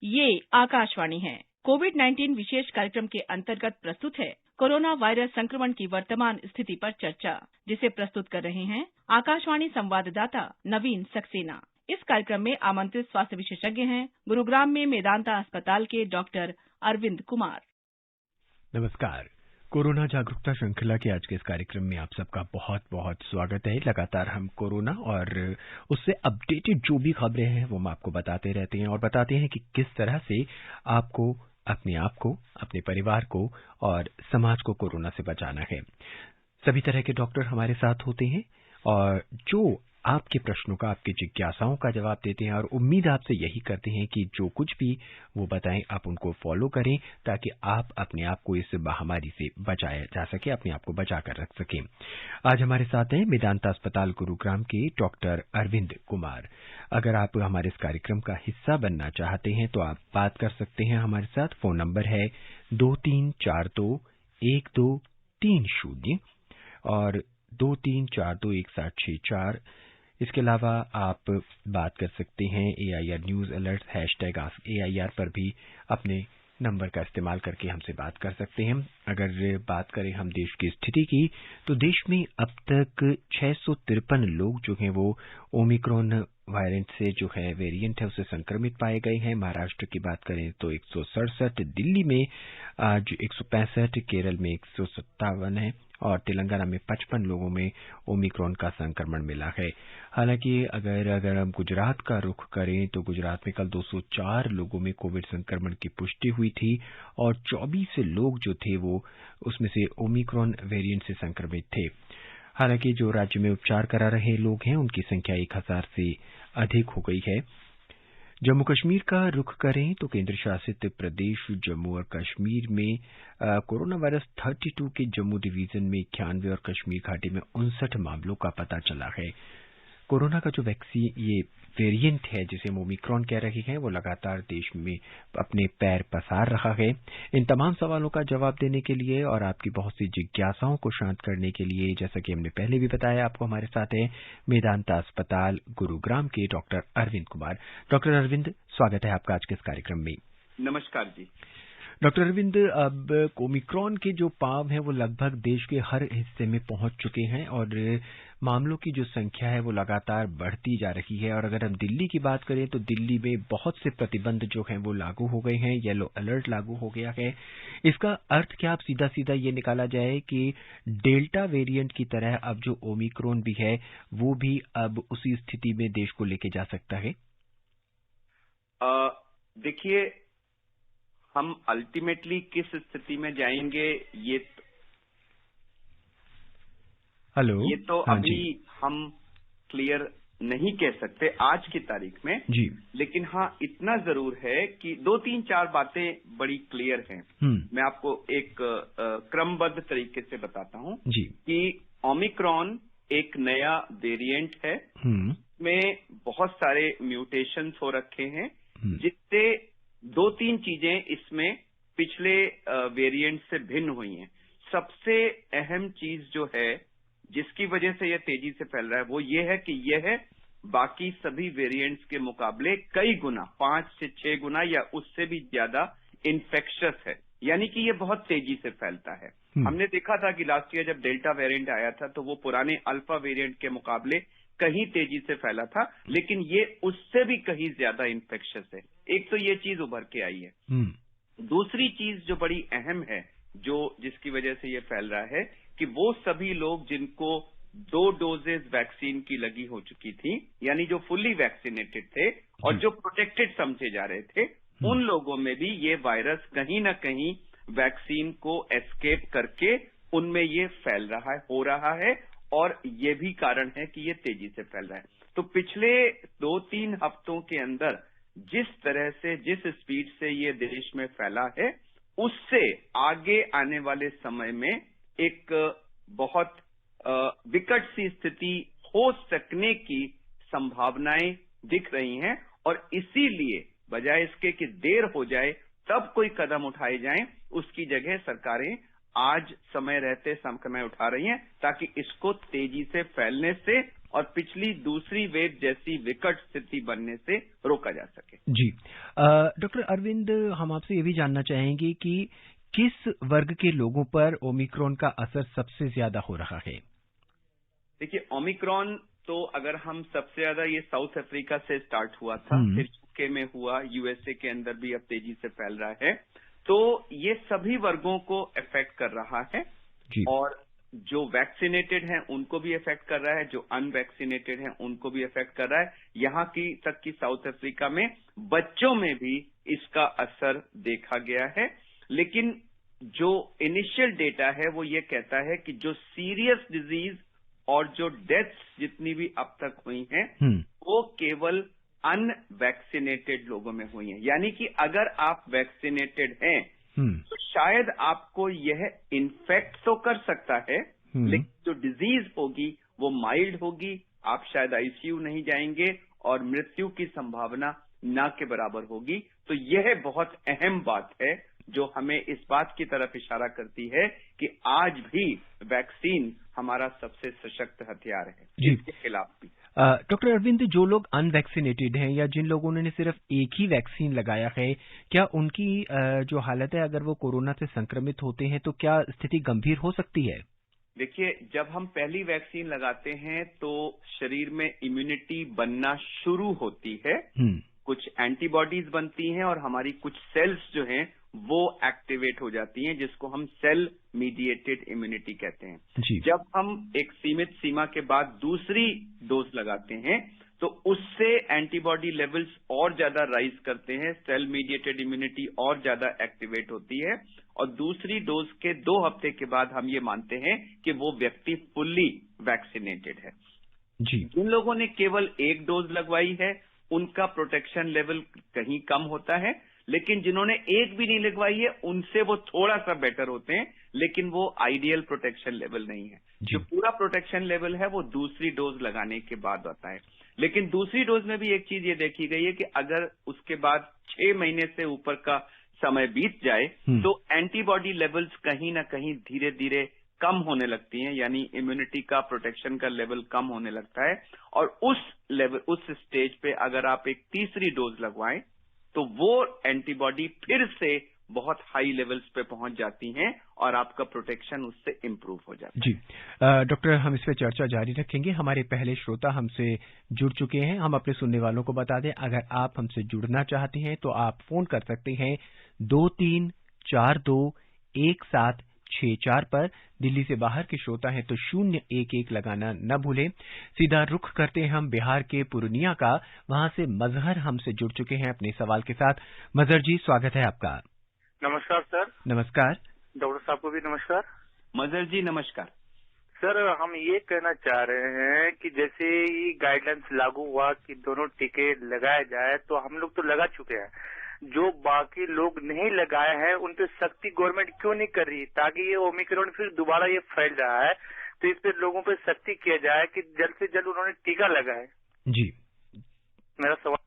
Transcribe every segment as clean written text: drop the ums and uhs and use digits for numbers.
ये आकाशवाणी है। कोविड-19 विशेष कार्यक्रम के अंतर्गत प्रस्तुत है कोरोना वायरस संक्रमण की वर्तमान स्थिति पर चर्चा, जिसे प्रस्तुत कर रहे हैं आकाशवाणी संवाददाता नवीन सक्सेना। इस कार्यक्रम में आमंत्रित स्वास्थ्य विशेषज्ञ हैं गुरुग्राम में मेदांता अस्पताल के डॉक्टर अरविंद कुमार। नमस्कार। कोरोना जागरूकता श्रृंखला के आज के इस कार्यक्रम में आप सबका बहुत बहुत स्वागत है। लगातार हम कोरोना और उससे अपडेटेड जो भी खबरें हैं वो हम आपको बताते रहते हैं और बताते हैं कि किस तरह से आपको अपने आप को, अपने परिवार को और समाज को कोरोना से बचाना है। सभी तरह के डॉक्टर हमारे साथ होते हैं और जो आपके प्रश्नों का, आपकी जिज्ञासाओं का जवाब देते हैं और उम्मीद आपसे यही करते हैं कि जो कुछ भी वो बताएं आप उनको फॉलो करें ताकि आप अपने आप को इस महामारी से बचाया जा सके, अपने आप को बचा कर रख सकें। आज हमारे साथ हैं मेदांता अस्पताल गुरुग्राम के डॉक्टर अरविंद कुमार। अगर आप हमारे इस कार्यक्रम का हिस्सा बनना चाहते हैं तो आप बात कर सकते हैं हमारे साथ। फोन नंबर है 23421230 और 23421764। इसके अलावा आप बात कर सकते हैं AIR न्यूज अलर्ट #AskAIR पर भी अपने नंबर का इस्तेमाल करके हमसे बात कर सकते हैं। अगर बात करें हम देश की स्थिति की तो देश में अब तक 653 लोग जो हैं वो ओमिक्रॉन वायरेंट से जो है वेरिएंट है उससे संक्रमित पाए गए हैं। महाराष्ट्र की बात करें तो 167, दिल्ली में आज 165, केरल में 157 है और तेलंगाना में 55 लोगों में ओमिक्रॉन का संक्रमण मिला है। हालांकि अगर हम गुजरात का रुख करें तो गुजरात में कल 204 लोगों में कोविड संक्रमण की पुष्टि हुई थी और 24 लोग जो थे वो उसमें से ओमिक्रॉन वेरिएंट से संक्रमित थे। हालांकि जो राज्य में उपचार करा रहे लोग हैं उनकी संख्या 1000 से अधिक हो गई है। जम्मू कश्मीर का रुख करें तो केंद्र शासित प्रदेश जम्मू और कश्मीर में कोरोना वायरस 32 के जम्मू डिवीजन में 91 और कश्मीर घाटी में 59 मामलों का पता चला है। कोरोना का जो वैक्सीन ये वेरिएंट है जिसे हम ओमिक्रॉन कह रहे हैं वो लगातार देश में अपने पैर पसार रहा है। इन तमाम सवालों का जवाब देने के लिए और आपकी बहुत सी जिज्ञासाओं को शांत करने के लिए, जैसा कि हमने पहले भी बताया आपको, हमारे साथ है मेदांता अस्पताल गुरुग्राम के डॉक्टर अरविंद कुमार। डॉक्टर अरविंद, स्वागत है आपका आज के इस कार्यक्रम में। नमस्कार जी। डॉक्टर अरविंद, अब ओमिक्रॉन के जो पांव हैं वो लगभग देश के हर हिस्से में पहुंच चुके हैं और मामलों की जो संख्या है वो लगातार बढ़ती जा रही है। और अगर हम दिल्ली की बात करें तो दिल्ली में बहुत से प्रतिबंध जो हैं वो लागू हो गए हैं, येलो अलर्ट लागू हो गया है। इसका अर्थ क्या आप सीधा सीधा ये निकाला जाए कि डेल्टा वेरिएंट की तरह अब जो ओमिक्रॉन भी है वो भी अब उसी स्थिति में देश को लेके जा सकता है? देखिए, हम अल्टीमेटली किस स्थिति में जाएंगे ये तो अभी हम क्लियर नहीं कह सकते आज की तारीख में जी। लेकिन हाँ, इतना जरूर है कि 2-3-4 बातें बड़ी क्लियर हैं। मैं आपको एक क्रमबद्ध तरीके से बताता हूं जी कि ओमिक्रॉन एक नया वेरिएंट है में बहुत सारे म्यूटेशंस हो रखे हैं जिससे 2-3 चीजें इसमें पिछले वेरिएंट से भिन्न हुई हैं। सबसे अहम चीज जो है जिसकी वजह से यह तेजी से फैल रहा है वो ये है कि यह बाकी सभी वेरिएंट्स के मुकाबले कई गुना, 5 से 6 गुना या उससे भी ज्यादा इन्फेक्शस है, यानी कि ये बहुत तेजी से फैलता है। हमने देखा था कि लास्ट ईयर जब डेल्टा वेरिएंट आया था तो वो पुराने अल्फा वेरिएंट के मुकाबले कहीं तेजी से फैला था, लेकिन ये उससे भी कहीं ज्यादा इन्फेक्शस है। एक तो ये चीज उभर के आई है। दूसरी चीज जो बड़ी अहम है, जिसकी वजह से ये फैल रहा है, कि वो सभी लोग जिनको 2 डोजेज वैक्सीन की लगी हो चुकी थी, यानी जो फुल्ली वैक्सीनेटेड थे और जो प्रोटेक्टेड समझे जा रहे थे, उन लोगों में भी ये वायरस कहीं ना कहीं वैक्सीन को एस्केप करके उनमें ये फैल रहा है, हो रहा है, और ये भी कारण है कि ये तेजी से फैल रहा है। तो पिछले 2-3 हफ्तों के अंदर जिस तरह से, जिस स्पीड से ये देश में फैला है, उससे आगे आने वाले समय में एक बहुत विकट सी स्थिति हो सकने की संभावनाएं दिख रही हैं और इसीलिए बजाय इसके कि देर हो जाए तब कोई कदम उठाए जाएं, उसकी जगह सरकारें आज समय रहते समय उठा रही हैं ताकि इसको तेजी से फैलने से और पिछली दूसरी वेव जैसी विकट स्थिति बनने से रोका जा सके। जी डॉक्टर अरविंद, हम आपसे ये भी जानना चाहेंगे कि किस वर्ग के लोगों पर ओमिक्रॉन का असर सबसे ज्यादा हो रहा है? देखिए, ओमिक्रॉन तो अगर हम सबसे ज्यादा ये साउथ अफ्रीका से स्टार्ट हुआ था, फिर यूके में हुआ, यूएसए के अंदर भी अब तेजी से फैल रहा है, तो ये सभी वर्गों को अफेक्ट कर रहा है और जो वैक्सीनेटेड हैं उनको भी इफेक्ट कर रहा है, जो अनवैक्सीनेटेड हैं उनको भी इफेक्ट कर रहा है। यहाँ की तक कि साउथ अफ्रीका में बच्चों में भी इसका असर देखा गया है। लेकिन जो इनिशियल डेटा है वो ये कहता है कि जो सीरियस डिजीज और जो डेथ्स जितनी भी अब तक हुई हैं वो केवल अनवैक्सीनेटेड लोगों में हुई हैं। यानी कि अगर आप वैक्सीनेटेड हैं तो शायद आपको यह इन्फेक्ट तो कर सकता है, लेकिन जो डिजीज होगी वो माइल्ड होगी, आप शायद आईसीयू नहीं जाएंगे और मृत्यु की संभावना ना के बराबर होगी। तो यह बहुत अहम बात है जो हमें इस बात की तरफ इशारा करती है कि आज भी वैक्सीन हमारा सबसे सशक्त हथियार है इसके खिलाफ भी। डॉक्टर अरविंद, जो लोग अनवैक्सीनेटेड हैं या जिन लोगों ने सिर्फ एक ही वैक्सीन लगाया है, क्या उनकी जो हालत है, अगर वो कोरोना से संक्रमित होते हैं तो क्या स्थिति गंभीर हो सकती है? देखिए, जब हम पहली वैक्सीन लगाते हैं तो शरीर में इम्यूनिटी बनना शुरू होती है, कुछ एंटीबॉडीज बनती हैं और हमारी कुछ सेल्स जो हैं वो एक्टिवेट हो जाती हैं, जिसको हम सेल मीडिएटेड इम्यूनिटी कहते हैं। जब हम एक सीमित सीमा के बाद दूसरी डोज लगाते हैं तो उससे एंटीबॉडी लेवल्स और ज्यादा राइज करते हैं, सेल मीडिएटेड इम्यूनिटी और ज्यादा एक्टिवेट होती है और दूसरी डोज के 2 हफ्ते के बाद हम ये मानते हैं कि वो व्यक्ति फुल्ली वैक्सीनेटेड है। जिन लोगों ने केवल एक डोज लगवाई है उनका प्रोटेक्शन लेवल कहीं कम होता है, लेकिन जिन्होंने एक भी नहीं लगवाई है उनसे वो थोड़ा सा बेटर होते हैं, लेकिन वो आइडियल प्रोटेक्शन लेवल नहीं है। जो पूरा प्रोटेक्शन लेवल है वो दूसरी डोज लगाने के बाद आता है। लेकिन दूसरी डोज में भी एक चीज ये देखी गई है कि अगर उसके बाद 6 महीने से ऊपर का समय बीत जाए तो एंटीबॉडी लेवल्स कहीं ना कहीं धीरे धीरे कम होने लगती हैं, यानी इम्यूनिटी का, प्रोटेक्शन का लेवल कम होने लगता है और उस स्टेज पे अगर आप एक तीसरी डोज लगवाएं तो वो एंटीबॉडी फिर से बहुत हाई लेवल्स पे पहुंच जाती हैं और आपका प्रोटेक्शन उससे इम्प्रूव हो जाता है। जी डॉक्टर, हम इस पे चर्चा जारी रखेंगे। हमारे पहले श्रोता हमसे जुड़ चुके हैं। हम अपने सुनने वालों को बता दें, अगर आप हमसे जुड़ना चाहते हैं तो आप फोन कर सकते हैं 23421764 पर। दिल्ली से बाहर के श्रोता हैं तो 011 लगाना न भूलें। सीधा रुख करते हैं हम बिहार के पूर्णिया का, वहां से मजहर हमसे जुड़ चुके हैं अपने सवाल के साथ। मजहर जी, स्वागत है आपका। नमस्कार सर। नमस्कार। डॉक्टर साहब को भी नमस्कार। मजहर जी नमस्कार। सर, हम ये कहना चाह रहे हैं कि जैसे ये गाइडलाइंस लागू हुआ कि दोनों टीके लगाए जाए, तो हम लोग तो लगा चुके हैं, जो बाकी लोग नहीं लगाए हैं उन पे सख्ती गवर्नमेंट क्यों नहीं कर रही, ताकि ये ओमिक्रॉन फिर दोबारा ये फैल रहा है तो इस पे लोगों पे सख्ती किया जाए कि जल्द से जल्द उन्होंने टीका लगाए। जी, मेरा सवाल।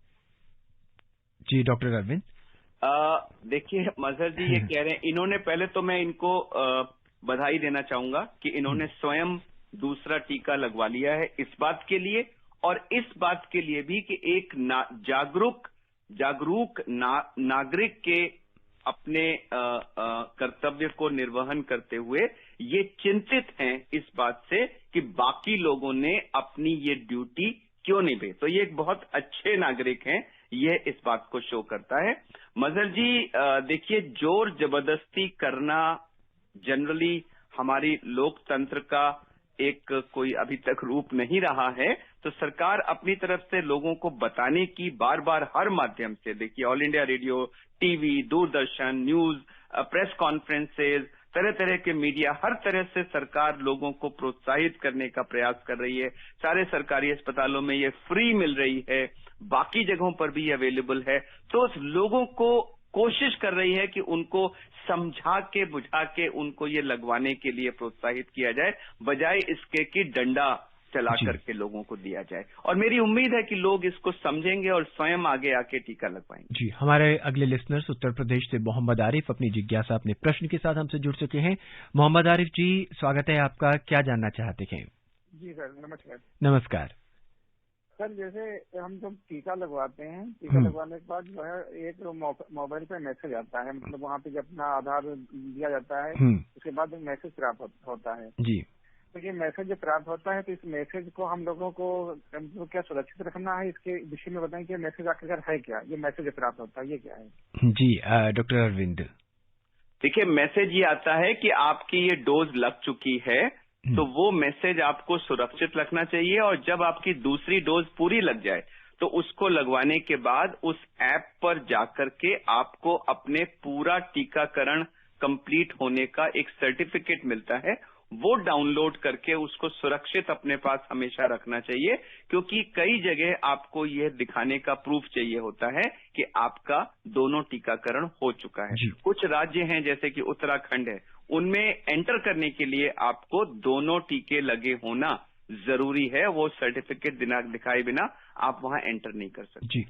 जी डॉक्टर अरविंद। देखिए मजहर जी ये कह रहे हैं, इन्होंने, पहले तो मैं इनको बधाई देना चाहूंगा कि इन्होंने स्वयं दूसरा टीका लगवा लिया है, इस बात के लिए और इस बात के लिए भी कि एक जागरूक नागरिक के अपने कर्तव्य को निर्वहन करते हुए ये चिंतित हैं इस बात से कि बाकी लोगों ने अपनी ये ड्यूटी क्यों नहीं दी। तो ये एक बहुत अच्छे नागरिक हैं, ये इस बात को शो करता है। मजहर जी देखिए, जोर जबरदस्ती करना जनरली हमारी लोकतंत्र का एक कोई अभी तक रूप नहीं रहा है, तो सरकार अपनी तरफ से लोगों को बताने की बार बार हर माध्यम से, देखिए all India radio, TV, Doordarshan, news, press conferences, तरह तरह के मीडिया, हर तरह से सरकार लोगों को प्रोत्साहित करने का प्रयास कर रही है। सारे सरकारी अस्पतालों में ये फ्री मिल रही है, बाकी जगहों पर भी अवेलेबल है, तो लोगों को कोशिश कर रही है कि उनको समझा के बुझा के उनको ये लगवाने के लिए प्रोत्साहित किया जाए, बजाय इसके कि डंडा चला करके लोगों को दिया जाए। और मेरी उम्मीद है कि लोग इसको समझेंगे और स्वयं आगे आके टीका लगवाएंगे। जी, हमारे अगले लिसनर्स उत्तर प्रदेश से मोहम्मद आरिफ अपनी जिज्ञासा, अपने प्रश्न के साथ हमसे जुड़ चुके हैं। मोहम्मद आरिफ जी, स्वागत है आपका, क्या जानना चाहते हैं? जी सर, नमस्कार। नमस्कार सर, जैसे हम जब टीका लगवाते हैं, टीका लगवाने के बाद जो है एक मोबाइल पे मैसेज आता है, मतलब वहाँ पे जब अपना आधार दिया जाता है उसके बाद मैसेज प्राप्त होता है जी। तो ये मैसेज जब प्राप्त होता है तो इस मैसेज को हम लोगों को क्या सुरक्षित रखना है, इसके विषय में बताएं कि मैसेज आखिरकार है क्या, ये मैसेज प्राप्त होता है ये क्या है? जी डॉक्टर अरविंद। देखिए, मैसेज ये आता है कि आपकी ये डोज लग चुकी है, तो वो मैसेज आपको सुरक्षित रखना चाहिए, और जब आपकी दूसरी डोज पूरी लग जाए तो उसको लगवाने के बाद उस ऐप पर जाकर के आपको अपने पूरा टीकाकरण कंप्लीट होने का एक सर्टिफिकेट मिलता है, वो डाउनलोड करके उसको सुरक्षित अपने पास हमेशा रखना चाहिए, क्योंकि कई जगह आपको यह दिखाने का प्रूफ चाहिए होता है कि आपका दोनों टीकाकरण हो चुका है। कुछ राज्य हैं जैसे कि उत्तराखंड है, उनमें एंटर करने के लिए आपको दोनों टीके लगे होना जरूरी है, वो सर्टिफिकेट दिखाए बिना आप वहां एंटर नहीं कर सकते। जी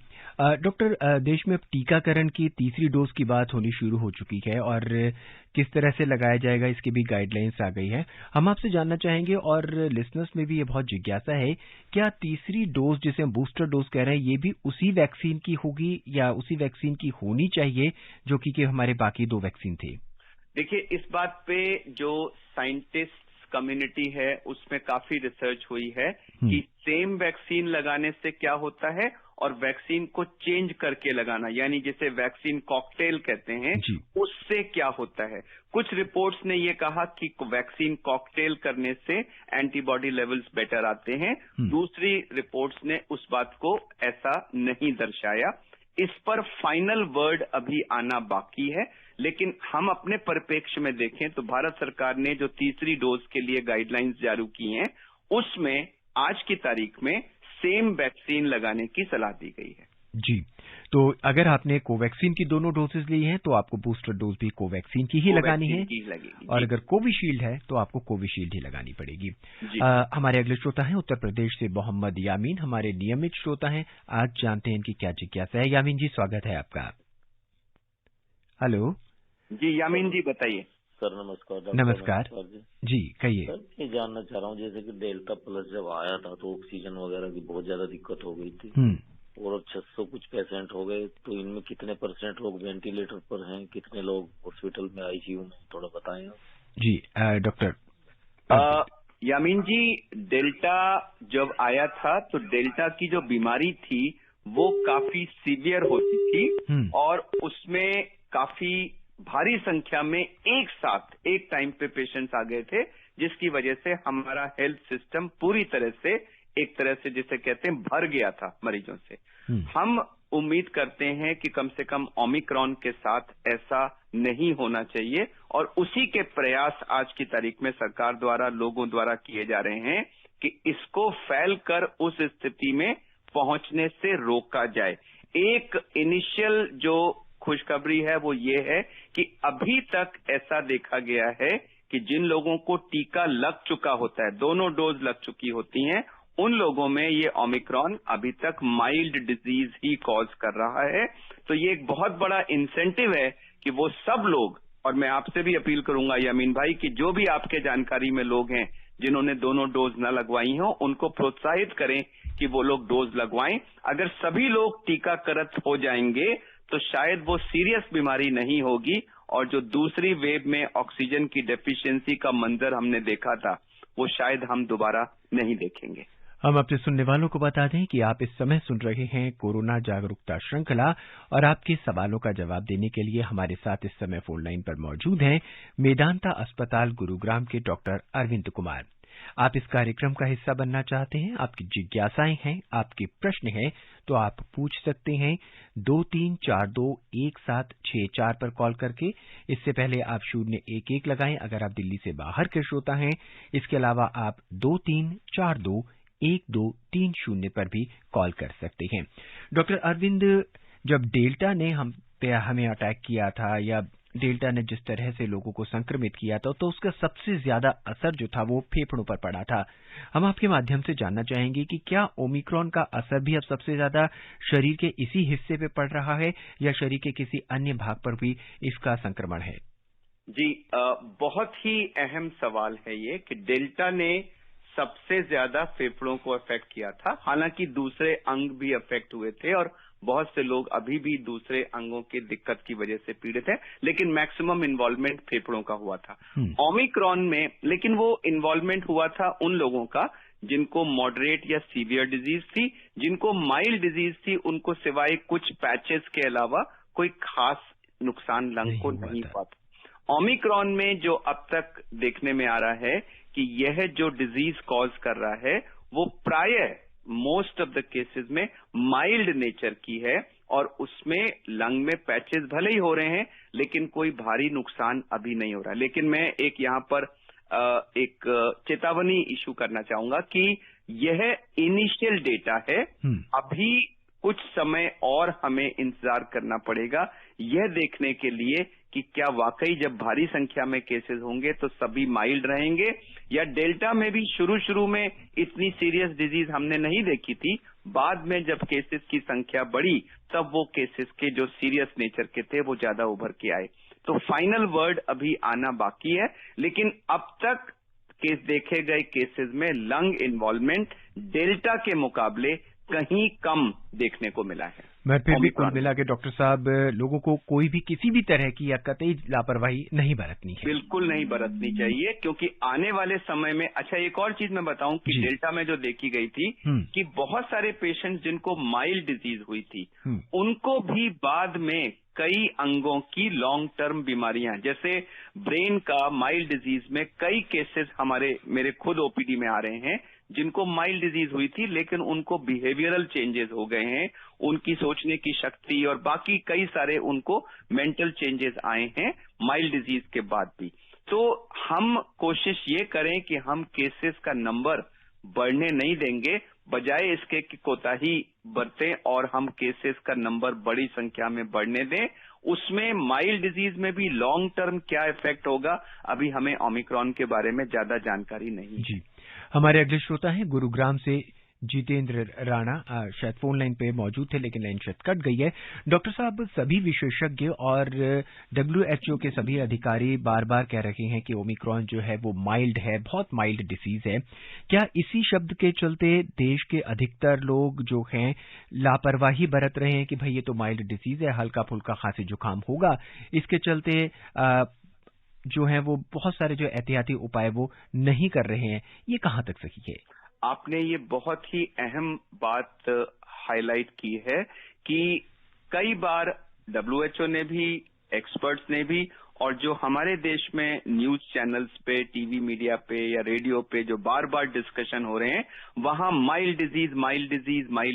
डॉक्टर, देश में अब टीकाकरण की तीसरी डोज की बात होनी शुरू हो चुकी है और किस तरह से लगाया जाएगा इसकी भी गाइडलाइंस आ गई है। हम आपसे जानना चाहेंगे और लिसनर्स में भी ये बहुत जिज्ञासा है, क्या तीसरी डोज जिसे हम बूस्टर डोज कह रहे हैं ये भी उसी वैक्सीन की होगी या उसी वैक्सीन की होनी चाहिए जो कि हमारे बाकी 2 वैक्सीन थे? देखिए, इस बात पे जो साइंटिस्ट कम्युनिटी है उसमें काफी रिसर्च हुई है कि सेम वैक्सीन लगाने से क्या होता है और वैक्सीन को चेंज करके लगाना, यानी जिसे वैक्सीन कॉकटेल कहते हैं, उससे क्या होता है। कुछ रिपोर्ट्स ने ये कहा कि वैक्सीन कॉकटेल करने से एंटीबॉडी लेवल्स बेटर आते हैं, दूसरी रिपोर्ट्स ने उस बात को ऐसा नहीं दर्शाया। इस पर फाइनल वर्ड अभी आना बाकी है, लेकिन हम अपने परिप्रेक्ष्य में देखें तो भारत सरकार ने जो तीसरी डोज के लिए गाइडलाइंस जारी की हैं, उसमें आज की तारीख में सेम वैक्सीन लगाने की सलाह दी गई है। जी, तो अगर आपने कोवैक्सीन की दोनों डोजेज ली हैं तो आपको बूस्टर डोज भी कोवैक्सीन की ही लगानी है, और अगर कोविशील्ड है तो आपको कोविशील्ड ही लगानी पड़ेगी। हमारे अगले श्रोता हैं उत्तर प्रदेश से मोहम्मद यामीन, हमारे नियमित श्रोता हैं। आज जानते हैं इनकी क्या जिज्ञासा है। यामीन जी, स्वागत है आपका। हेलो जी यामीन जी, बताइए। सर नमस्कार। नमस्कार जी, कहिए। सर मैं जानना चाह रहा हूँ, जैसे कि डेल्टा प्लस जब आया था तो ऑक्सीजन वगैरह की बहुत ज्यादा दिक्कत हो गई थी और 600 कुछ पेशेंट हो गए, तो इनमें कितने % लोग वेंटिलेटर पर हैं, कितने लोग हॉस्पिटल में आईसीयू में, थोड़ा बताएं आप। जी डॉक्टर यामीन जी, डेल्टा जब आया था तो डेल्टा की जो बीमारी थी वो काफी सीवियर होती थी और उसमें काफी भारी संख्या में एक साथ एक टाइम पे पेशेंट्स आ गए थे, जिसकी वजह से हमारा हेल्थ सिस्टम पूरी तरह से एक तरह से जिसे कहते हैं भर गया था मरीजों से। हम उम्मीद करते हैं कि कम से कम ओमिक्रॉन के साथ ऐसा नहीं होना चाहिए, और उसी के प्रयास आज की तारीख में सरकार द्वारा लोगों द्वारा किए जा रहे हैं कि इसको फैलकर उस स्थिति में पहुंचने से रोका जाए। एक इनिशियल जो खुशखबरी है वो ये है कि अभी तक ऐसा देखा गया है कि जिन लोगों को टीका लग चुका होता है, दोनों डोज लग चुकी होती हैं, उन लोगों में ये ओमिक्रॉन अभी तक माइल्ड डिजीज ही कॉज कर रहा है। तो ये एक बहुत बड़ा इंसेंटिव है कि वो सब लोग, और मैं आपसे भी अपील करूंगा यामीन भाई कि जो भी आपके जानकारी में लोग हैं जिन्होंने दोनों डोज न लगवाई हो, उनको प्रोत्साहित करें कि वो लोग डोज लगवाएं। अगर सभी लोग टीकाकृत हो जाएंगे तो शायद वो सीरियस बीमारी नहीं होगी, और जो दूसरी वेव में ऑक्सीजन की डेफिशिएंसी का मंजर हमने देखा था वो शायद हम दोबारा नहीं देखेंगे। हम अपने सुनने वालों को बता दें कि आप इस समय सुन रहे हैं कोरोना जागरूकता श्रृंखला, और आपके सवालों का जवाब देने के लिए हमारे साथ इस समय फोन लाइन पर मौजूद हैं मेदांता अस्पताल गुरुग्राम के डॉक्टर अरविंद कुमार। आप इस कार्यक्रम का हिस्सा बनना चाहते हैं, आपकी जिज्ञासाएं हैं, आपके प्रश्न हैं, तो आप पूछ सकते हैं 23421764 पर कॉल करके। इससे पहले आप 011 लगाएं अगर आप दिल्ली से बाहर के श्रोता हैं। इसके अलावा आप 23421230 पर भी कॉल कर सकते हैं। डॉक्टर अरविंद, जब डेल्टा ने हमें अटैक किया था या डेल्टा ने जिस तरह से लोगों को संक्रमित किया था, तो उसका सबसे ज्यादा असर जो था वो फेफड़ों पर पड़ा था। हम आपके माध्यम से जानना चाहेंगे कि क्या ओमिक्रॉन का असर भी अब सबसे ज्यादा शरीर के इसी हिस्से पे पड़ रहा है या शरीर के किसी अन्य भाग पर भी इसका संक्रमण है? जी, बहुत ही अहम सवाल है ये कि डेल्टा ने सबसे ज्यादा फेफड़ों को अफेक्ट किया था। हालांकि दूसरे अंग भी अफेक्ट हुए थे और बहुत से लोग अभी भी दूसरे अंगों की दिक्कत की वजह से पीड़ित हैं, लेकिन मैक्सिमम इन्वॉल्वमेंट फेफड़ों का हुआ था। ओमिक्रॉन में लेकिन वो इन्वॉल्वमेंट हुआ था उन लोगों का जिनको मॉडरेट या सीवियर डिजीज थी। जिनको माइल्ड डिजीज थी उनको सिवाय कुछ पैचेस के अलावा कोई खास नुकसान लंग को नहीं हुआ था। ओमिक्रॉन में जो अब तक देखने में आ रहा है कि यह जो डिजीज कॉज कर रहा है वो प्रायः मोस्ट ऑफ द केसेस में माइल्ड नेचर की है और उसमें लंग में पैचेस भले ही हो रहे हैं लेकिन कोई भारी नुकसान अभी नहीं हो रहा। लेकिन मैं एक यहाँ पर एक चेतावनी इशू करना चाहूंगा कि यह इनिशियल डेटा है। अभी कुछ समय और हमें इंतजार करना पड़ेगा यह देखने के लिए कि क्या वाकई जब भारी संख्या में केसेस होंगे तो सभी माइल्ड रहेंगे या डेल्टा में भी शुरू में इतनी सीरियस डिजीज हमने नहीं देखी थी। बाद में जब केसेस की संख्या बढ़ी तब वो केसेस के जो सीरियस नेचर के थे वो ज्यादा उभर के आए। तो फाइनल वर्ड अभी आना बाकी है, लेकिन अब तक केस देखे गए केसेस में लंग इन्वॉल्वमेंट डेल्टा के मुकाबले कहीं कम देखने को मिला है। मैं फिर भी कुल मिला के डॉक्टर साहब लोगों को कोई भी किसी भी तरह की या कतई लापरवाही नहीं बरतनी है। बिल्कुल नहीं बरतनी चाहिए, क्योंकि आने वाले समय में अच्छा एक और चीज मैं बताऊं कि डेल्टा में जो देखी गई थी कि बहुत सारे पेशेंट्स जिनको माइल्ड डिजीज हुई थी उनको भी बाद में कई अंगों की लॉन्ग टर्म बीमारियां जैसे ब्रेन का माइल्ड डिजीज में कई केसेस मेरे खुद ओपीडी में आ रहे हैं जिनको माइल्ड डिजीज हुई थी लेकिन उनको बिहेवियरल चेंजेस हो गए हैं, उनकी सोचने की शक्ति और बाकी कई सारे उनको मेंटल चेंजेस आए हैं माइल्ड डिजीज के बाद भी। तो हम कोशिश ये करें कि हम केसेस का नंबर बढ़ने नहीं देंगे, बजाय इसके कि कोताही बरतें और हम केसेस का नंबर बड़ी संख्या में बढ़ने दें। उसमें माइल्ड डिजीज में भी लॉन्ग टर्म क्या इफेक्ट होगा अभी हमें ओमिक्रॉन के बारे में ज्यादा जानकारी नहीं। जी, हमारे अगले श्रोता हैं गुरुग्राम से जितेंद्र राणा, शायद फोन लाइन पे मौजूद थे लेकिन लाइन शायद कट गई है। डॉक्टर साहब, सभी विशेषज्ञ और WHO के सभी अधिकारी बार बार कह रहे हैं कि ओमिक्रॉन जो है वो माइल्ड है, बहुत माइल्ड डिसीज है। क्या इसी शब्द के चलते देश के अधिकतर लोग जो हैं लापरवाही बरत रहे हैं कि भाई ये तो माइल्ड डिसीज है, हल्का फुल्का खांसी जुकाम होगा, इसके चलते जो है वो बहुत सारे जो एहतियाती उपाय वो नहीं कर रहे हैं? ये कहाँ तक सही है? आपने ये बहुत ही अहम बात हाईलाइट की है कि कई बार WHO ने भी, एक्सपर्ट्स ने भी और जो हमारे देश में न्यूज चैनल्स पे, टीवी मीडिया पे या रेडियो पे जो बार बार डिस्कशन हो रहे हैं वहां माइल्ड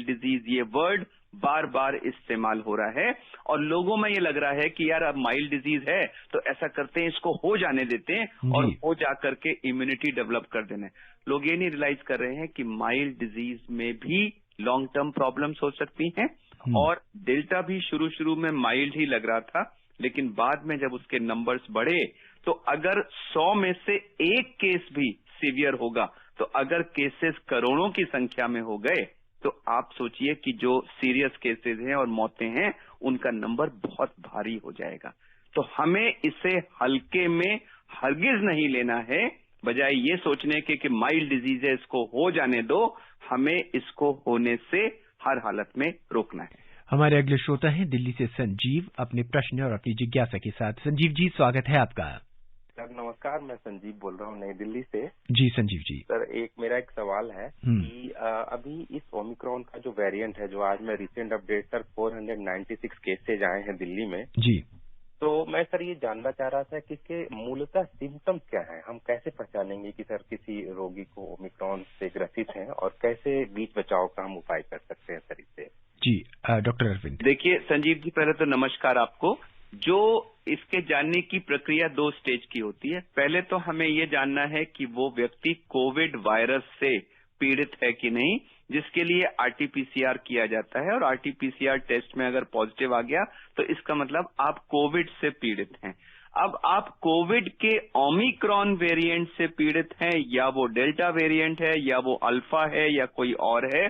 डिजीज ये वर्ड बार बार इस्तेमाल हो रहा है और लोगों में ये लग रहा है कि यार अब माइल्ड डिजीज है तो ऐसा करते हैं इसको हो जाने देते हैं और हो जा करके इम्यूनिटी डेवलप कर देना है। लोग ये नहीं रियलाइज कर रहे हैं कि माइल्ड डिजीज में भी लॉन्ग टर्म प्रॉब्लम्स हो सकती हैं और डेल्टा भी शुरू में माइल्ड ही लग रहा था लेकिन बाद में जब उसके नंबर्स बढ़े तो अगर 100 में से एक केस भी सीवियर होगा तो अगर केसेस करोड़ों की संख्या में हो गए तो आप सोचिए कि जो सीरियस केसेस हैं और मौतें हैं उनका नंबर बहुत भारी हो जाएगा। तो हमें इसे हल्के में हरगिज नहीं लेना है, बजाय ये सोचने के कि माइल्ड डिजीज है इसको हो जाने दो, हमें इसको होने से हर हालत में रोकना है। हमारे अगले श्रोता हैं दिल्ली से संजीव, अपने प्रश्न और अपनी जिज्ञासा के साथ। संजीव जी, स्वागत है आपका। सर नमस्कार, मैं संजीव बोल रहा हूँ नई दिल्ली से। जी संजीव जी। सर मेरा एक सवाल है कि अभी इस ओमिक्रॉन का जो वेरिएंट है, जो आज में रिसेंट अपडेट सर 496 केसेज आए हैं दिल्ली में जी, तो मैं सर ये जानना चाह रहा था कि इसके मूलतः सिम्टम्स क्या हैं, हम कैसे पहचानेंगे कि सर किसी रोगी को ओमिक्रॉन से ग्रसित हैं और कैसे बीच बचाव का हम उपाय कर सकते हैं सर इससे? जी डॉक्टर अरविंद। देखिए संजीव जी, पहले तो नमस्कार आपको। जो इसके जानने की प्रक्रिया 2 स्टेज की होती है। पहले तो हमें ये जानना है कि वो व्यक्ति कोविड वायरस से पीड़ित है कि नहीं, जिसके लिए RT-PCR किया जाता है और RT-PCR टेस्ट में अगर पॉजिटिव आ गया तो इसका मतलब आप कोविड से पीड़ित हैं। अब आप कोविड के ओमिक्रॉन वेरिएंट से पीड़ित हैं या वो डेल्टा वेरिएंट है या वो अल्फा है या कोई और है,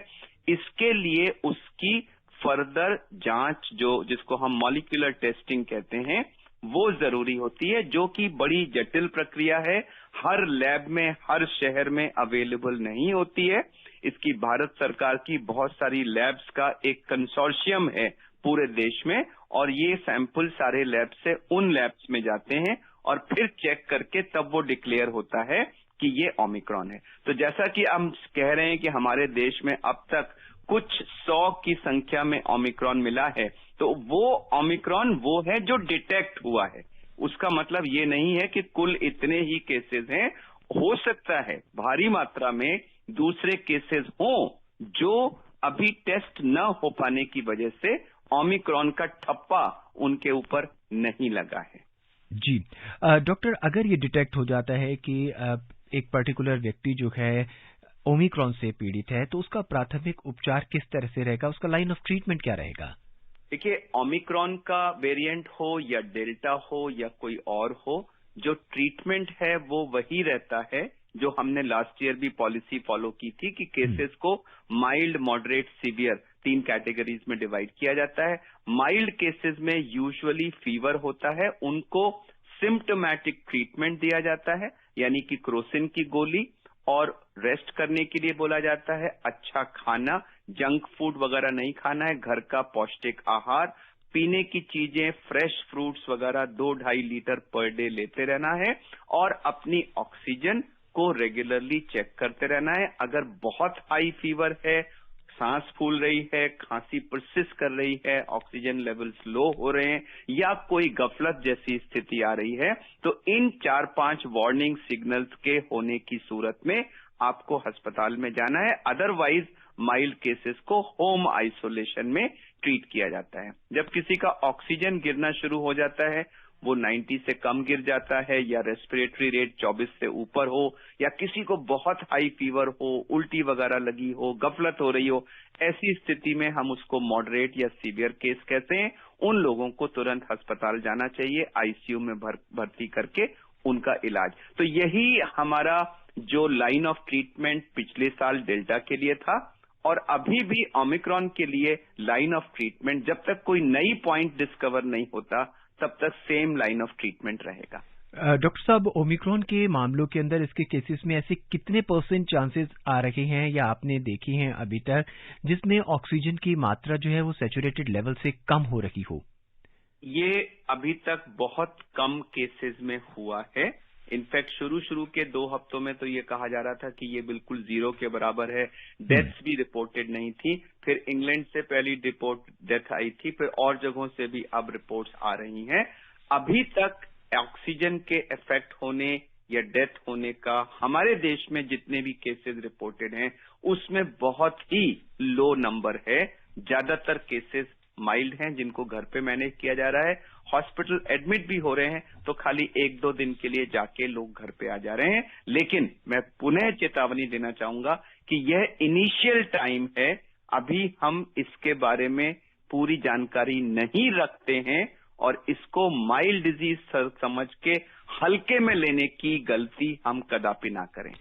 इसके लिए उसकी फर्दर जांच जो जिसको हम मॉलिक्यूलर टेस्टिंग कहते हैं वो जरूरी होती है, जो कि बड़ी जटिल प्रक्रिया है, हर लैब में, हर शहर में अवेलेबल नहीं होती है। इसकी भारत सरकार की बहुत सारी लैब्स का एक कंसोर्शियम है पूरे देश में, और ये सैंपल सारे लैब से उन लैब्स में जाते हैं और फिर चेक करके तब वो डिक्लेयर होता है कि ये ओमिक्रॉन है। तो जैसा कि हम कह रहे हैं कि हमारे देश में अब तक कुछ 100 की संख्या में ओमिक्रॉन मिला है, तो वो ओमिक्रॉन वो है जो डिटेक्ट हुआ है। उसका मतलब ये नहीं है कि कुल इतने ही केसेस हैं। हो सकता है भारी मात्रा में दूसरे केसेस हों जो अभी टेस्ट न हो पाने की वजह से ओमिक्रॉन का ठप्पा उनके ऊपर नहीं लगा है। जी डॉक्टर, अगर ये डिटेक्ट हो जाता है कि एक पर्टिकुलर व्यक्ति जो है ओमिक्रॉन से पीड़ित है, तो उसका प्राथमिक उपचार किस तरह से रहेगा, उसका लाइन ऑफ ट्रीटमेंट क्या रहेगा? देखिए, ओमिक्रॉन का वेरिएंट हो या डेल्टा हो या कोई और हो, जो ट्रीटमेंट है वो वही रहता है जो हमने लास्ट ईयर भी पॉलिसी फॉलो की थी कि केसेस को माइल्ड, मॉडरेट, सीवियर 3 कैटेगरीज में डिवाइड किया जाता है। माइल्ड केसेस में यूजुअली फीवर होता है, उनको सिम्प्टोमैटिक ट्रीटमेंट दिया जाता है, यानी कि क्रोसिन की गोली, और रेस्ट करने के लिए बोला जाता है। अच्छा खाना, जंक फूड वगैरह नहीं खाना है, घर का पौष्टिक आहार, पीने की चीजें, फ्रेश फ्रूट्स वगैरह 2-2.5 लीटर पर डे लेते रहना है, और अपनी ऑक्सीजन को रेगुलरली चेक करते रहना है। अगर बहुत हाई फीवर है, सांस फूल रही है, खांसी परसिस्ट कर रही है, ऑक्सीजन लेवल्स लो हो रहे हैं, या कोई गफलत जैसी स्थिति आ रही है, तो इन 4-5 वार्निंग सिग्नल्स के होने की सूरत में आपको अस्पताल में जाना है। अदरवाइज माइल्ड केसेस को होम आइसोलेशन में ट्रीट किया जाता है। जब किसी का ऑक्सीजन गिरना शुरू हो जाता है, वो 90 से कम गिर जाता है, या रेस्पिरेटरी रेट 24 से ऊपर हो, या किसी को बहुत हाई फीवर हो, उल्टी वगैरह लगी हो, गफलत हो रही हो, ऐसी स्थिति में हम उसको मॉडरेट या सीवियर केस कहते हैं। उन लोगों को तुरंत अस्पताल जाना चाहिए, आईसीयू में भर्ती करके उनका इलाज। तो यही हमारा जो लाइन ऑफ ट्रीटमेंट पिछले साल डेल्टा के लिए था, और अभी भी ओमिक्रॉन के लिए लाइन ऑफ ट्रीटमेंट, जब तक कोई नई पॉइंट डिस्कवर नहीं होता तब तक सेम लाइन ऑफ ट्रीटमेंट रहेगा। डॉक्टर साहब, ओमिक्रॉन के मामलों के अंदर इसके केसेस में ऐसे कितने % चांसेस आ रहे हैं या आपने देखी हैं अभी तक जिसमें ऑक्सीजन की मात्रा जो है वो सैचुरेटेड लेवल से कम हो रही हो? ये अभी तक बहुत कम केसेस में हुआ है। इनफैक्ट शुरू के 2 हफ्तों में तो ये कहा जा रहा था कि ये बिल्कुल 0 के बराबर है। डेथ्स भी रिपोर्टेड नहीं थी। फिर इंग्लैंड से पहली डेथ आई थी, फिर और जगहों से भी अब रिपोर्ट्स आ रही हैं। अभी तक ऑक्सीजन के इफेक्ट होने या डेथ होने का हमारे देश में जितने भी केसेस रिपोर्टेड हैं, उसमें बहुत ही लो नंबर है। ज्यादातर केसेस माइल्ड हैं, जिनको घर पे मैनेज किया जा रहा है। हॉस्पिटल एडमिट भी हो रहे हैं, तो खाली 1-2 दिन के लिए जाके लोग घर पे आ जा रहे हैं। लेकिन मैं पुनः चेतावनी देना चाहूंगा कि यह इनिशियल टाइम है, अभी हम इसके बारे में पूरी जानकारी नहीं रखते हैं, और इसको माइल्ड डिजीज समझ के हल्के में लेने की गलती हम कदापि ना करें।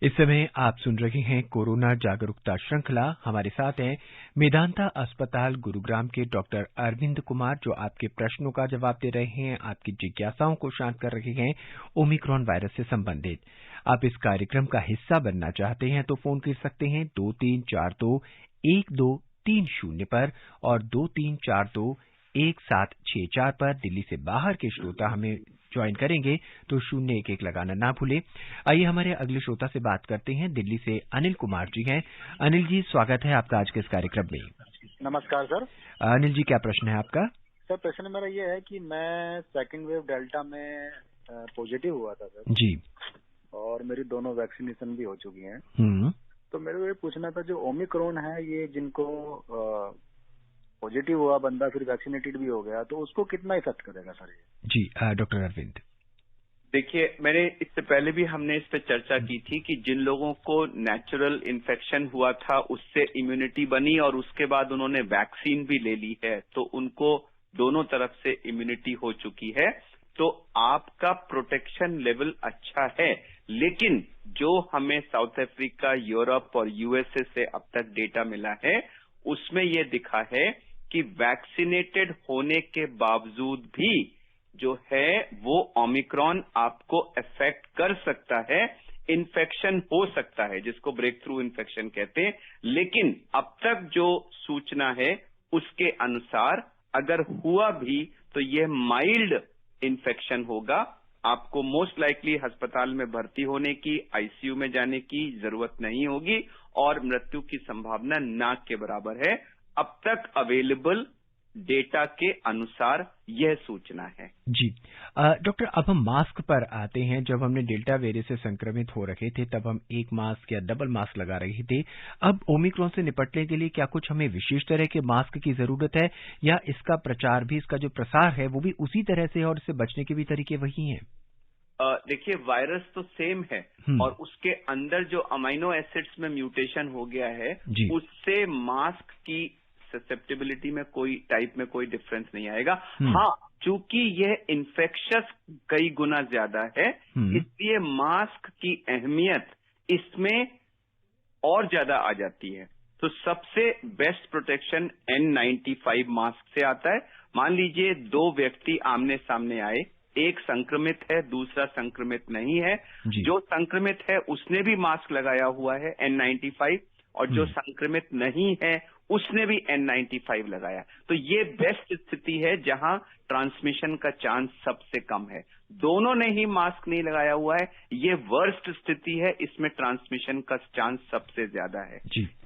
इस समय आप सुन रहे हैं कोरोना जागरूकता श्रृंखला। हमारे साथ हैं मेदांता अस्पताल गुरुग्राम के डॉक्टर अरविंद कुमार, जो आपके प्रश्नों का जवाब दे रहे हैं, आपकी जिज्ञासाओं को शांत कर रहे हैं ओमिक्रॉन वायरस से संबंधित। आप इस कार्यक्रम का हिस्सा बनना चाहते हैं तो फोन कर सकते हैं 23421230 पर और 23421764 पर। दिल्ली से बाहर के श्रोता हमें ज्वाइन करेंगे तो 011 लगाना ना भूलें। आइए हमारे अगले श्रोता से बात करते हैं। दिल्ली से अनिल कुमार जी हैं। अनिल जी, स्वागत है आपका आज के इस कार्यक्रम में। नमस्कार सर। अनिल जी, क्या प्रश्न है आपका? सर, प्रश्न मेरा ये है कि मैं सेकंड वेव डेल्टा में पॉजिटिव हुआ था सर जी, और मेरी दोनों वैक्सीनेशन भी हो चुकी हैं। तो मेरे को ये पूछना था, जो ओमिक्रॉन है, ये जिनको पॉजिटिव हुआ बंदा फिर वैक्सीनेटेड भी हो गया, तो उसको कितना इफेक्ट करेगा सर ये? जी डॉक्टर अरविंद। देखिए, मैंने इससे पहले भी हमने इस पे चर्चा की थी कि जिन लोगों को नेचुरल इन्फेक्शन हुआ था उससे इम्यूनिटी बनी और उसके बाद उन्होंने वैक्सीन भी ले ली है, तो उनको दोनों तरफ से इम्यूनिटी हो चुकी है, तो आपका प्रोटेक्शन लेवल अच्छा है। लेकिन जो हमें साउथ अफ्रीका, यूरोप और यूएसए से अब तक डेटा मिला है, उसमें यह दिखा है कि वैक्सीनेटेड होने के बावजूद भी जो है वो ओमिक्रॉन आपको अफेक्ट कर सकता है, इन्फेक्शन हो सकता है, जिसको ब्रेक थ्रू इन्फेक्शन कहते हैं। लेकिन अब तक जो सूचना है उसके अनुसार अगर हुआ भी तो यह माइल्ड इन्फेक्शन होगा। आपको मोस्ट लाइकली अस्पताल में भर्ती होने की, आईसीयू में जाने की जरूरत नहीं होगी और मृत्यु की संभावना ना के बराबर है। अब तक अवेलेबल डेटा के अनुसार यह सूचना है। जी डॉक्टर, अब हम मास्क पर आते हैं। जब हमने डेल्टा वेरिएंट से संक्रमित हो रखे थे तब हम एक मास्क या डबल मास्क लगा रहे थे। अब ओमिक्रॉन से निपटने के लिए क्या कुछ हमें विशेष तरह के मास्क की जरूरत है, या इसका प्रचार भी, इसका जो प्रसार है वो भी उसी तरह से है और इससे बचने के भी तरीके वही हैं? देखिए, वायरस तो सेम है और उसके अंदर जो अमाइनो एसिड्स में म्यूटेशन हो गया है उससे मास्क की ससेप्टेबिलिटी में कोई डिफरेंस नहीं आएगा। हाँ, चूंकि यह इन्फेक्शस कई गुना ज्यादा है इसलिए मास्क की अहमियत इसमें और ज्यादा आ जाती है। तो सबसे बेस्ट प्रोटेक्शन N95 मास्क से आता है। मान लीजिए दो व्यक्ति आमने सामने आए, एक संक्रमित है, दूसरा संक्रमित नहीं है। जो संक्रमित है उसने भी मास्क लगाया हुआ है N95 और जो संक्रमित नहीं है उसने भी N95 लगाया। तो ये बेस्ट स्थिति है जहां ट्रांसमिशन का चांस सबसे कम है। दोनों ने ही मास्क नहीं लगाया हुआ है, ये वर्स्ट स्थिति है, इसमें ट्रांसमिशन का चांस सबसे ज्यादा है।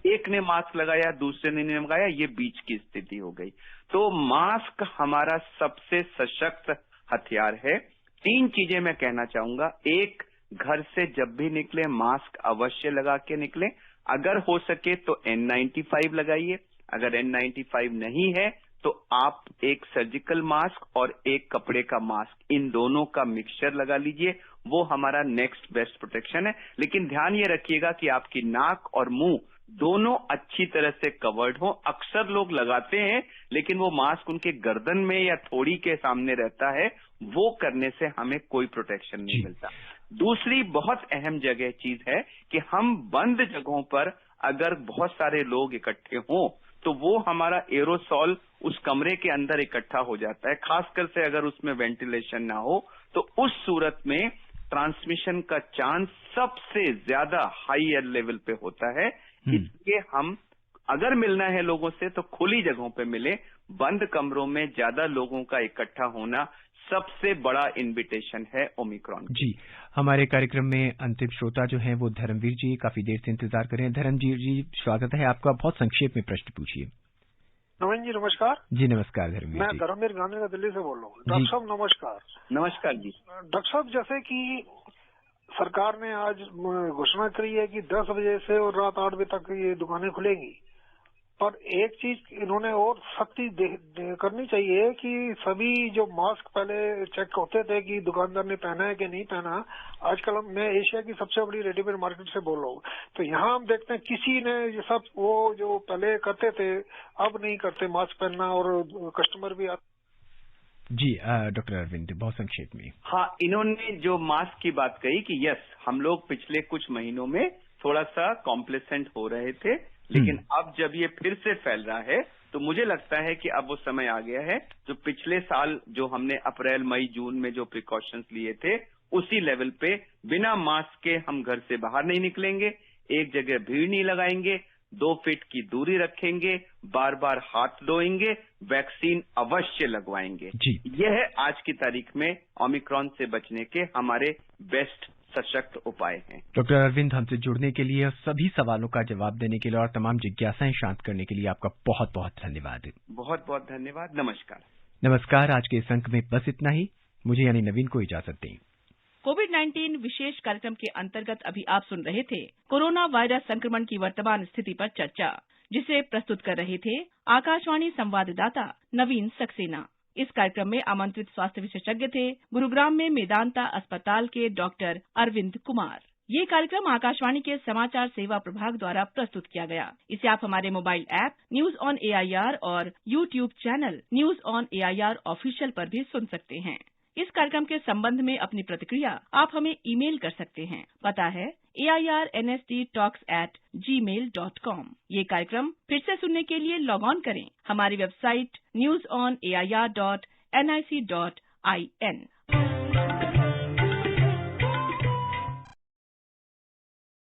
एक ने मास्क लगाया, दूसरे ने नहीं लगाया, ये बीच की स्थिति हो गई। तो मास्क हमारा सबसे सशक्त हथियार है। 3 चीजें मैं कहना चाहूंगा। एक, घर से जब भी निकले मास्क अवश्य लगा के निकले। अगर हो सके तो N95 लगाइए। अगर N95 नहीं है तो आप एक सर्जिकल मास्क और एक कपड़े का मास्क, इन दोनों का मिक्सचर लगा लीजिए। वो हमारा नेक्स्ट बेस्ट प्रोटेक्शन है। लेकिन ध्यान ये रखिएगा कि आपकी नाक और मुंह दोनों अच्छी तरह से कवर्ड हो। अक्सर लोग लगाते हैं लेकिन वो मास्क उनके गर्दन में या थोड़ी के सामने रहता है, वो करने से हमें कोई प्रोटेक्शन नहीं मिलता। दूसरी बहुत अहम जगह चीज है कि हम बंद जगहों पर अगर बहुत सारे लोग इकट्ठे हों तो वो हमारा एरोसॉल उस कमरे के अंदर इकट्ठा हो जाता है, खासकर से अगर उसमें वेंटिलेशन ना हो। तो उस सूरत में ट्रांसमिशन का चांस सबसे ज्यादा हायर लेवल पे होता है। इसलिए हम अगर मिलना है लोगों से तो खुली जगहों पे मिले। बंद कमरों में ज्यादा लोगों का इकट्ठा होना सबसे बड़ा इन्विटेशन है ओमिक्रॉन। जी, हमारे कार्यक्रम में अंतिम श्रोता जो हैं वो धर्मवीर जी काफी देर से इंतजार कर रहे हैं। धर्मवीर जी, स्वागत है आपका। बहुत संक्षेप में प्रश्न पूछिए। नवीन जी नमस्कार। जी नमस्कार धर्मवीर जी। मैं धर्मवीर गांधी का दिल्ली से बोल रहा हूँ। डॉक्टर साहब नमस्कार। नमस्कार जी। डॉक्टर साहब, जैसे कि सरकार ने आज घोषणा करी है कि 10 बजे से और रात 8 बजे तक ये दुकानें खुलेंगी, पर एक चीज इन्होंने और सख्ती करनी चाहिए कि सभी जो मास्क पहले चेक होते थे कि दुकानदार ने पहना है कि नहीं पहना, आजकल मैं एशिया की सबसे बड़ी रेडीमेड मार्केट से बोल रहा हूँ, तो यहाँ हम देखते हैं किसी ने ये सब वो जो पहले करते थे अब नहीं करते मास्क पहनना, और कस्टमर भी जी डॉक्टर अरविंद, बहुत संक्षेप में। हाँ, इन्होंने जो मास्क की बात कही कि यस, हम लोग पिछले कुछ महीनों में थोड़ा सा कॉम्प्लेसेंट हो रहे थे, लेकिन अब जब ये फिर से फैल रहा है तो मुझे लगता है कि अब वो समय आ गया है जो पिछले साल जो हमने अप्रैल मई जून में जो प्रिकॉशंस लिए थे उसी लेवल पे बिना मास्क के हम घर से बाहर नहीं निकलेंगे, एक जगह भीड़ नहीं लगाएंगे, 2 फीट की दूरी रखेंगे, बार बार हाथ धोएंगे, वैक्सीन अवश्य लगवाएंगे। यह है आज की तारीख में ओमिक्रॉन से बचने के हमारे बेस्ट सशक्त उपाय हैं। डॉक्टर अरविंद, हमसे जुड़ने के लिए, सभी सवालों का जवाब देने के लिए और तमाम जिज्ञासाएं शांत करने के लिए आपका बहुत बहुत धन्यवाद। बहुत बहुत धन्यवाद। नमस्कार। नमस्कार। आज के इस अंक में बस इतना ही। मुझे यानी नवीन को इजाजत दें। कोविड-19 विशेष कार्यक्रम के अंतर्गत अभी आप सुन रहे थे कोरोना वायरस संक्रमण की वर्तमान स्थिति पर चर्चा, जिसे प्रस्तुत कर रहे थे आकाशवाणी संवाददाता नवीन सक्सेना। इस कार्यक्रम में आमंत्रित स्वास्थ्य विशेषज्ञ थे गुरुग्राम में मेदांता अस्पताल के डॉक्टर अरविंद कुमार। ये कार्यक्रम आकाशवाणी के समाचार सेवा प्रभाग द्वारा प्रस्तुत किया गया। इसे आप हमारे mobile app news on AIR और YouTube channel news on AIR official पर भी सुन सकते हैं। इस कार्यक्रम के संबंध में अपनी प्रतिक्रिया आप हमें ईमेल कर सकते हैं। पता है airnsttalks@gmail.com। ये कार्यक्रम फिर से सुनने के लिए लॉग ऑन करें हमारी वेबसाइट newsonair.nic.in IN।